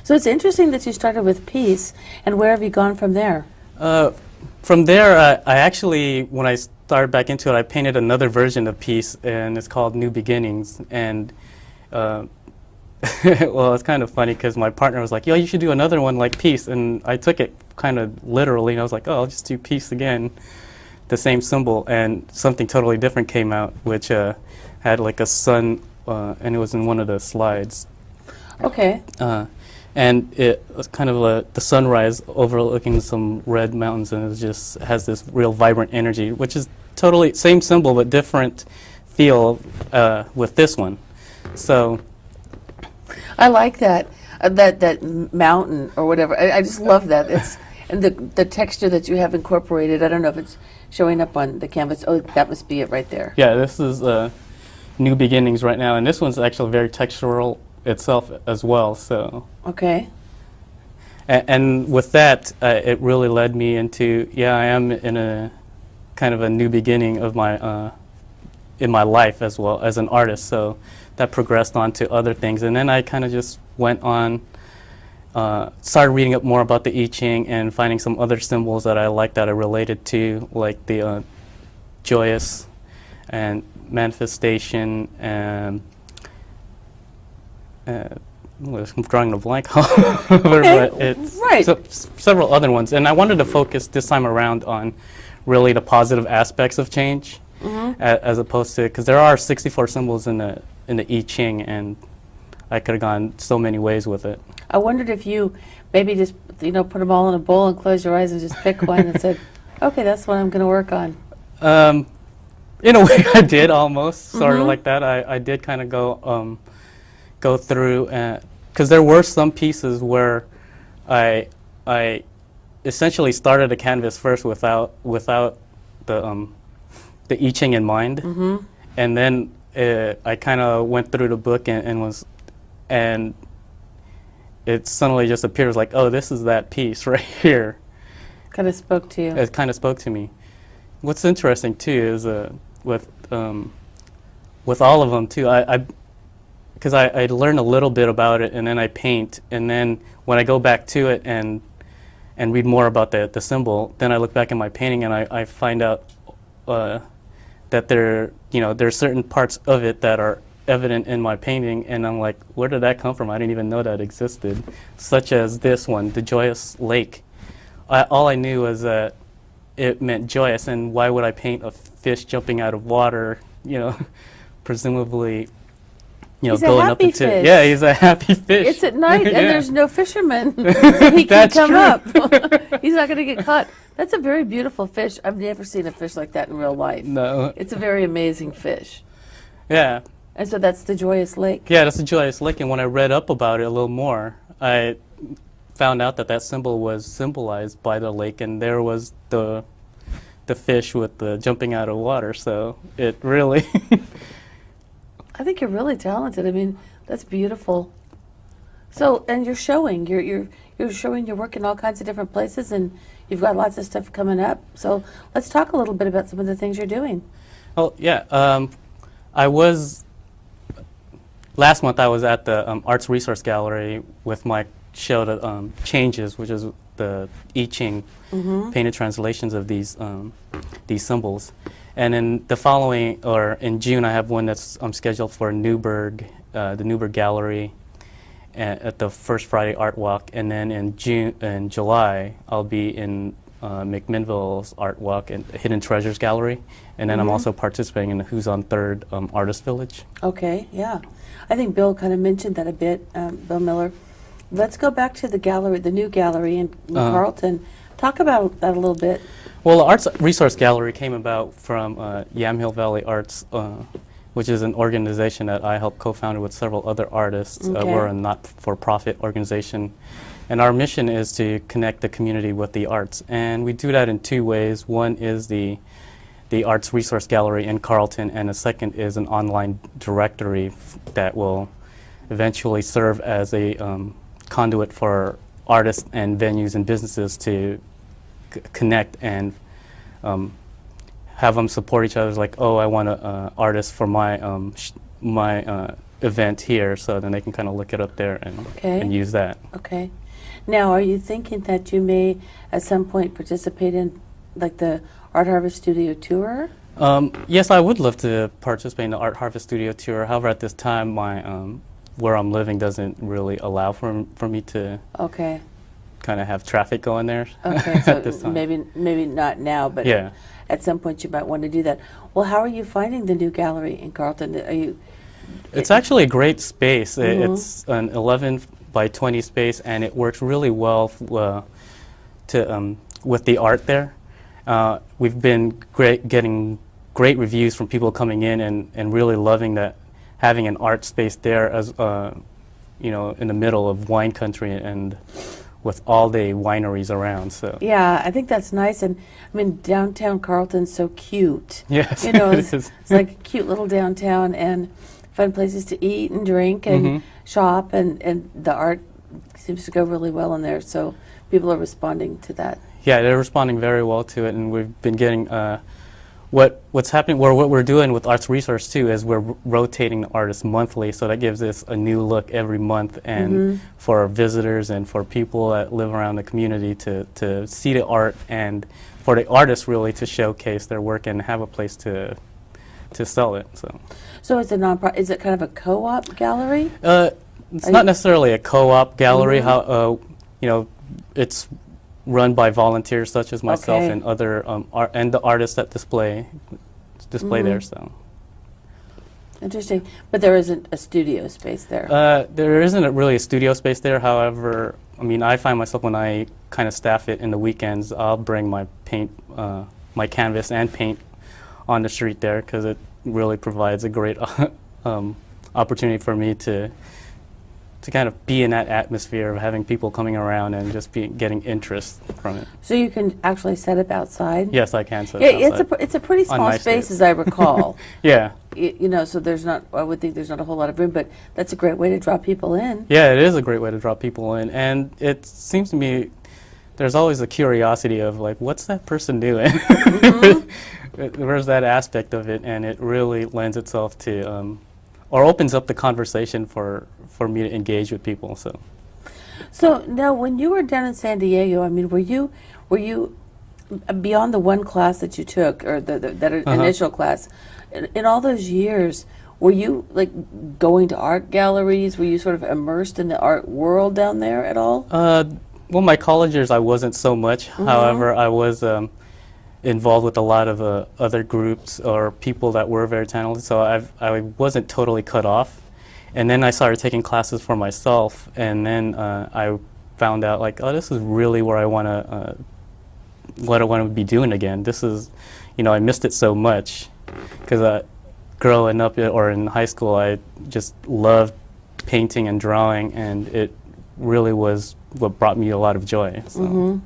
So it's interesting that you started with peace, and where have you gone from there? From there, I actually, when I started back into it, I painted another version of peace, and it's called New Beginnings. And well, it's kind of funny because my partner was like, yo, you should do another one like peace. And I took it kind of literally, and I was like, oh, I'll just do peace again, the same symbol. And something totally different came out, which had like a sun, and it was in one of the slides. Okay. And it was kind of the sunrise overlooking some red mountains, and it just has this real vibrant energy, which is totally same symbol but different feel with this one. So I like that, that mountain or whatever. I just love that. It's and the texture that you have incorporated. I don't know if it's showing up on the canvas. Oh, that must be it right there. yeah, this is New Beginnings right now, and this one's actually very textural itself as well. So Okay. and with that, it really led me into, yeah, I am in a kind of a new beginning of my in my life as well as an artist. So that progressed on to other things, and then I kind of just went on, started reading up more about the I Ching and finding some other symbols that I liked that I related to, like the joyous and manifestation and I'm drawing a blank over, but it's right. Several other ones. And I wanted to focus this time around on really the positive aspects of change, as opposed to, because there are 64 symbols in the I Ching, and I could have gone so many ways with it. I wondered if you maybe just put them all in a bowl and close your eyes and just pick one and said, okay, that's what I'm going to work on. In a way, I did almost sort of like that. I did kind of go through, because there were some pieces where I essentially started a canvas first without the I Ching in mind, and then I kind of went through the book and it suddenly just appeared as like, oh, this is that piece right here. Kind of spoke to you. It kind of spoke to me. What's interesting too is with all of them too, because I learn a little bit about it, and then I paint, and then when I go back to it and read more about the symbol, then I look back at my painting and I find out that there's certain parts of it that are evident in my painting, and I'm like, where did that come from? I didn't even know that existed. Such as this one, the joyous lake. All I knew was that it meant joyous, and why would I paint a fish jumping out of water, presumably, he's going up into fish. Yeah, he's a happy fish. It's at night and there's no fisherman, so he can come up. He's not going to get caught. That's a very beautiful fish. I've never seen a fish like that in real life. No. It's a very amazing fish. Yeah. And so that's the joyous lake. Yeah, that's the joyous lake, and when I read up about it a little more, I found out that symbol was symbolized by the lake, and there was the fish with the jumping out of water. So it really. I think you're really talented. I mean, that's beautiful. So, and you're showing you're showing your work in all kinds of different places, and you've got lots of stuff coming up. So let's talk a little bit about some of the things you're doing. Oh yeah, last month I was at the Arts Resource Gallery with my show, the Changes, which is the I Ching painted translations of these symbols. And in the following, or in June, I have one that's scheduled for Newburgh, the Newburgh Gallery, at the First Friday Art Walk. And then in July, I'll be in McMinnville's Art Walk and Hidden Treasures Gallery. And then I'm also participating in the Who's on Third Artist Village. Okay, yeah. I think Bill kind of mentioned that a bit, Bill Miller. Let's go back to the gallery, the new gallery in Carlton. Talk about that a little bit. Well, the Arts Resource Gallery came about from Yamhill Valley Arts, which is an organization that I helped co-found with several other artists. We're a not-for-profit organization. And our mission is to connect the community with the arts. And we do that in two ways. One is the Arts Resource Gallery in Carlton, and the second is an online directory that will eventually serve as a conduit for artists and venues and businesses to connect and have them support each other. Like, oh, I want an artist for my event here, so then they can kind of look it up there and Okay. and use that. Okay. Now, are you thinking that you may at some point participate in like the Art Harvest Studio Tour? Yes, I would love to participate in the Art Harvest Studio Tour. However, at this time, my where I'm living doesn't really allow for me to Okay. kind of have traffic going there. Okay. at this So time. maybe not now, but Yeah. at some point you might want to do that. Well, how are you finding the new gallery in Carlton? Are you? It's actually a great space. Mhm. It's an 11 by 20 space, and it works really well with the art there. We've been getting great reviews from people coming in and really loving that, having an art space there as in the middle of wine country and with all the wineries around. So Yeah, I think that's nice. And I mean, downtown Carlton's so cute. yes, You know, it it's, is. it's like a cute little downtown and fun places to eat and drink and Mhm. shop, and the art seems to go really well in there. So people are responding to that. Yeah, they're responding very well to it, and we've been getting what's happening. What we're doing with Arts Resource too is we're rotating the artists monthly, so that gives us a new look every month, and Mhm. for our visitors and for people that live around the community to see the art, and for the artists really to showcase their work and have a place to sell it. So it's a is it kind of a co-op gallery? It's Are not you- necessarily a co-op gallery. Mhm. How it's run by volunteers such as myself Okay. and other and the artists that display there. Mhm. So Interesting. But there isn't a studio space there. there isn't really a studio space there. However, I mean, I find myself when I kind of staff it in the weekends, I'll bring my paint, my canvas and paint on the street there because it really provides a great opportunity for me to kind of be in that atmosphere of having people coming around and just getting interest from it. So you can actually set up outside? Yes, I can. So Yeah, it's a pretty On small my space, street. as I recall. Yeah, So I would think there's not a whole lot of room, but that's a great way to draw people in. yeah, it is a great way to draw people in, and it seems to me there's always a curiosity of like, what's that person doing? Mhm. There's that aspect of it, and it really lends itself to, or opens up the conversation for me to engage with people. So now, when you were down in San Diego, I mean, were you beyond the one class that you took, or that initial class, in all those years, were you like going to art galleries? Were you sort of immersed in the art world down there at all? Well, my college years I wasn't so much. Mhm. However, I was involved with a lot of other groups or people that were very talented, so I wasn't totally cut off. And then I started taking classes for myself, and then I found out like, oh, this is really where I want to, what I want to be doing again. This is, I missed it so much because growing up or in high school, I just loved painting and drawing, and it really was what brought me a lot of joy. So. Mm-hmm.